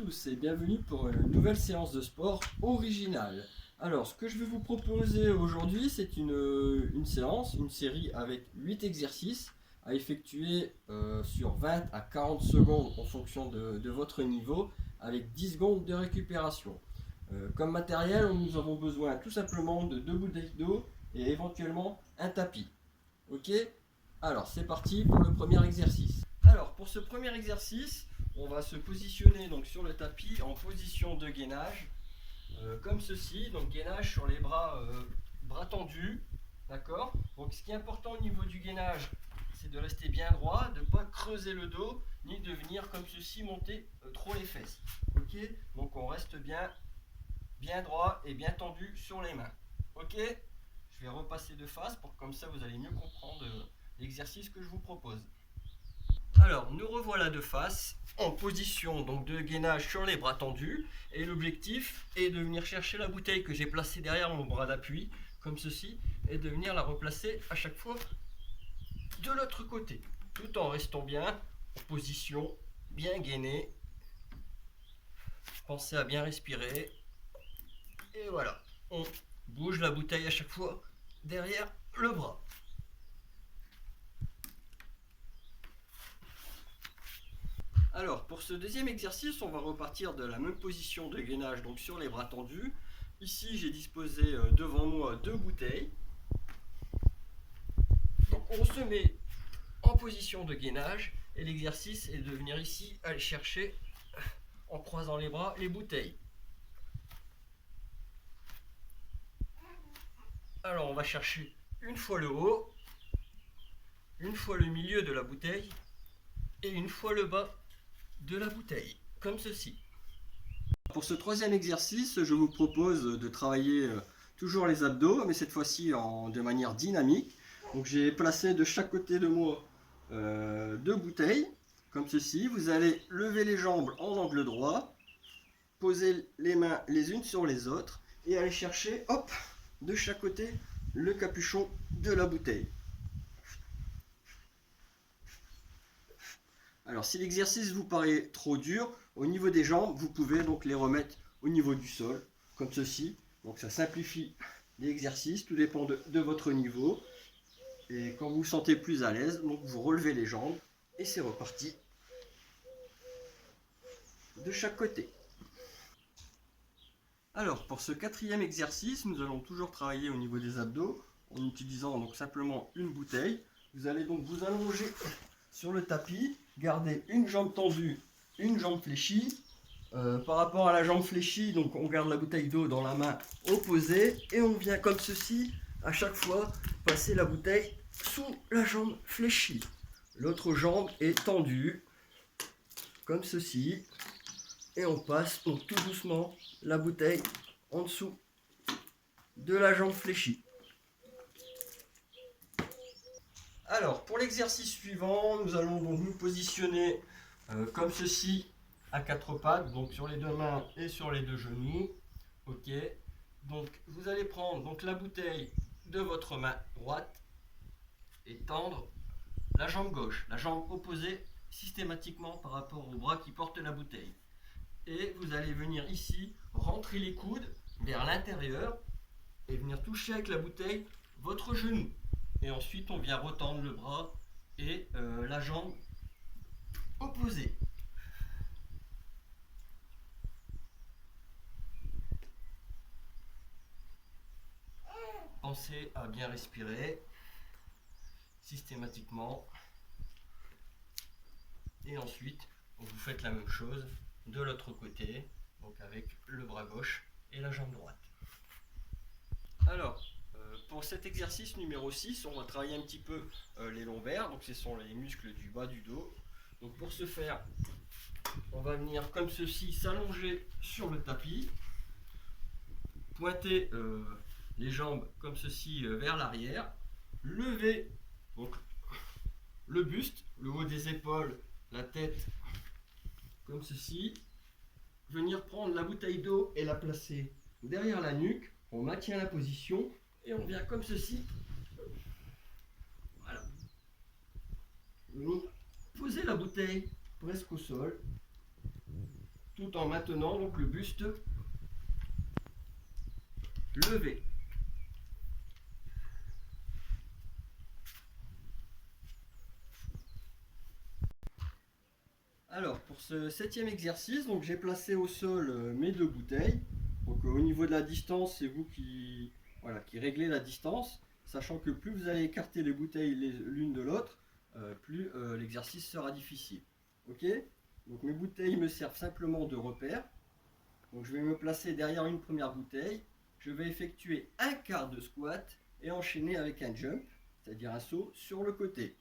tous et bienvenue pour une nouvelle séance de sport originale. Alors, ce que je vais vous proposer aujourd'hui, c'est une séance, une série avec 8 exercices à effectuer sur 20 à 40 secondes en fonction de votre niveau, avec 10 secondes de récupération. Comme matériel, nous avons besoin tout simplement de 2 bouteilles d'eau et éventuellement un tapis. Ok? Alors, c'est parti pour le premier exercice. Alors, pour ce premier exercice, on va se positionner donc sur le tapis en position de gainage, comme ceci. Donc gainage sur les bras tendus, d'accord. Donc ce qui est important au niveau du gainage, c'est de rester bien droit, de ne pas creuser le dos, ni de venir comme ceci monter trop les fesses. Ok. Donc on reste bien droit et bien tendu sur les mains. Ok. Je vais repasser de face pour comme ça vous allez mieux comprendre l'exercice que je vous propose. Alors, nous revoilà de face, en position donc de gainage sur les bras tendus. Et l'objectif est de venir chercher la bouteille que j'ai placée derrière mon bras d'appui, comme ceci, et de venir la replacer à chaque fois de l'autre côté, tout en restant bien en position, bien gainée. Pensez à bien respirer. Et voilà, on bouge la bouteille à chaque fois derrière le bras. Alors, pour ce deuxième exercice, on va repartir de la même position de gainage, donc sur les bras tendus. Ici, j'ai disposé devant moi 2 bouteilles. Donc, on se met en position de gainage et l'exercice est de venir ici aller chercher, en croisant les bras, les bouteilles. Alors, on va chercher une fois le haut, une fois le milieu de la bouteille et une fois le bas de la bouteille, comme ceci. Pour ce troisième exercice, je vous propose de travailler toujours les abdos, mais cette fois-ci de manière dynamique. Donc j'ai placé de chaque côté de moi 2 bouteilles, comme ceci. Vous allez lever les jambes en angle droit, poser les mains les unes sur les autres et aller chercher, hop, de chaque côté le capuchon de la bouteille. Alors si l'exercice vous paraît trop dur, au niveau des jambes, vous pouvez donc les remettre au niveau du sol, comme ceci. Donc ça simplifie l'exercice, tout dépend de votre niveau. Et quand vous vous sentez plus à l'aise, donc vous relevez les jambes et c'est reparti de chaque côté. Alors pour ce quatrième exercice, nous allons toujours travailler au niveau des abdos en utilisant donc simplement une bouteille. Vous allez donc vous allonger sur le tapis, garder une jambe tendue, une jambe fléchie. Par rapport à la jambe fléchie, donc on garde la bouteille d'eau dans la main opposée et on vient comme ceci à chaque fois passer la bouteille sous la jambe fléchie. L'autre jambe est tendue comme ceci et on passe donc tout doucement la bouteille en dessous de la jambe fléchie. Alors pour l'exercice suivant, nous allons donc nous positionner comme ceci à 4 pattes, donc sur les 2 mains et sur les 2 genoux. Ok. Donc vous allez prendre donc la bouteille de votre main droite et tendre la jambe gauche, la jambe opposée systématiquement par rapport au bras qui porte la bouteille. Et vous allez venir ici rentrer les coudes vers l'intérieur et venir toucher avec la bouteille votre genou. Et ensuite on vient retendre le bras et la jambe opposée. Pensez à bien respirer systématiquement. Et ensuite, vous faites la même chose de l'autre côté, donc avec le bras gauche et la jambe droite. Alors, pour cet exercice numéro 6, on va travailler un petit peu les lombaires, donc ce sont les muscles du bas du dos. Donc pour ce faire, on va venir comme ceci s'allonger sur le tapis, pointer les jambes comme ceci vers l'arrière, lever donc, le buste, le haut des épaules, la tête comme ceci, venir prendre la bouteille d'eau et la placer derrière la nuque, on maintient la position et on vient comme ceci, voilà, poser la bouteille presque au sol tout en maintenant donc le buste levé. Alors pour ce 7e exercice, donc j'ai placé au sol mes 2 bouteilles. Donc au niveau de la distance, c'est vous qui, voilà, qui réglez la distance, sachant que plus vous allez écarter les bouteilles l'une de l'autre, plus l'exercice sera difficile. Ok. Donc mes bouteilles me servent simplement de repère. Donc je vais me placer derrière une première bouteille, je vais effectuer un quart de squat et enchaîner avec un jump, c'est-à-dire un saut sur le côté.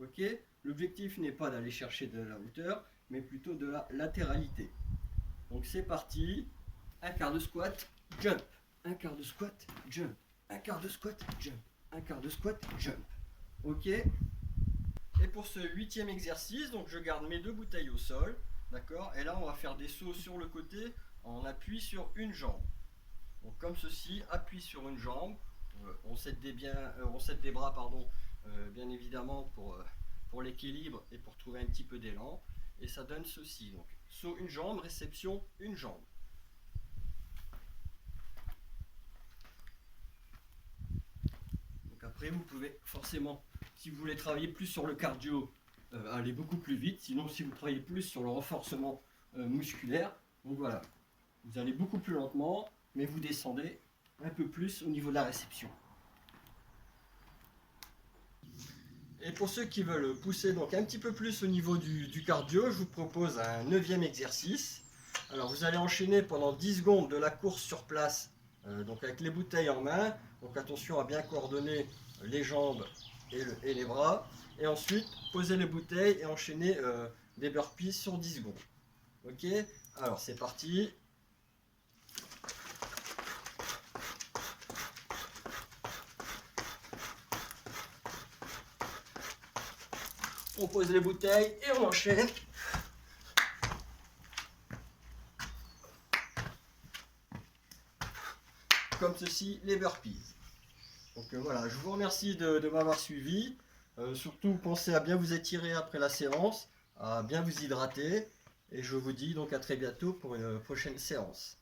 Ok. L'objectif n'est pas d'aller chercher de la hauteur, mais plutôt de la latéralité. Donc c'est parti, un quart de squat, jump, un quart de squat, jump, un quart de squat, jump, un quart de squat, jump. Ok. Et pour ce 8e exercice, donc je garde mes 2 bouteilles au sol, d'accord. Et là on va faire des sauts sur le côté en appui sur une jambe. Donc comme ceci, appui sur une jambe, on s'aide des bras pardon, bien évidemment pour l'équilibre et pour trouver un petit peu d'élan. Et ça donne ceci, donc saut une jambe, réception une jambe. Donc après vous pouvez forcément, si vous voulez travailler plus sur le cardio, aller beaucoup plus vite. Sinon si vous travaillez plus sur le renforcement musculaire, donc voilà, vous allez beaucoup plus lentement, mais vous descendez un peu plus au niveau de la réception. Et pour ceux qui veulent pousser donc un petit peu plus au niveau du cardio, je vous propose un 9e exercice. Alors vous allez enchaîner pendant 10 secondes de la course sur place, donc avec les bouteilles en main. Donc attention à bien coordonner les jambes et les bras. Et ensuite, poser les bouteilles et enchaîner des burpees sur 10 secondes. Ok. Alors c'est parti. On pose les bouteilles et on enchaîne. Comme ceci, les burpees. Donc voilà, je vous remercie de m'avoir suivi. Surtout, pensez à bien vous étirer après la séance, à bien vous hydrater. Et je vous dis donc à très bientôt pour une prochaine séance.